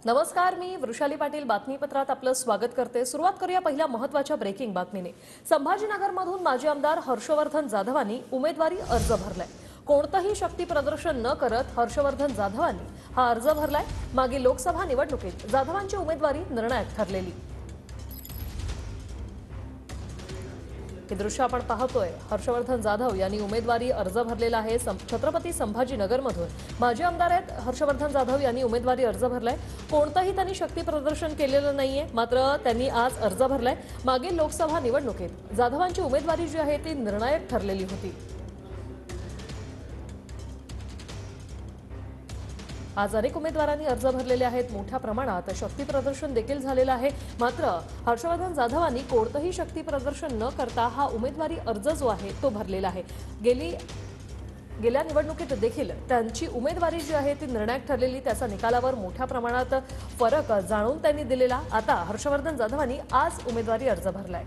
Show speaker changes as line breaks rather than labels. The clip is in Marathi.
नमस्कार, मी वृषाली पाटील बातमीपत्रात आपलं स्वागत करते। सुरुवात करूया पहिल्या महत्त्वाच्या ब्रेकिंग बातमीने। संभाजीनगरमधून माजी आमदार हर्षवर्धन जाधवांनी उमेदवारी अर्ज भरलाय। कोणतंही शक्ती प्रदर्शन न करत हर्षवर्धन जाधवांनी हा अर्ज भरलाय। मागील लोकसभा निवडणुकीत जाधवांची उमेदवारी निर्णायक ठरलेली। हे दृश्य आपण पाहतोय। हर्षवर्धन जाधव यांनी उमेदवारी अर्ज भरलेला आहे। छत्रपती संभाजीनगरमधून माजी आमदार आहेत हर्षवर्धन जाधव यांनी उमेदवारी अर्ज भरलाय। कोणतंही त्यांनी शक्ती प्रदर्शन केलेलं नाहीये, मात्र त्यांनी आज अर्ज भरलाय। मागील लोकसभा निवडणुकीत जाधवांची उमेदवारी जी आहे ती निर्णायक ठरलेली होती। आज अनेक उमेदवारांनी अर्ज भरलेले आहेत। मोठ्या प्रमाणात शक्ती प्रदर्शन देखील झालेलं आहे, मात्र हर्षवर्धन जाधवांनी कोणतंही शक्ती प्रदर्शन न करता हा उमेदवारी अर्ज जो आहे तो भरलेला आहे। गेल्या निवडणुकीत देखील त्यांची उमेदवारी जी आहे ती निर्णायक ठरलेली। त्याचा निकालावर मोठ्या प्रमाणात फरक जाणून त्यांनी दिलेला। आता हर्षवर्धन जाधवांनी आज उमेदवारी अर्ज भरलाय।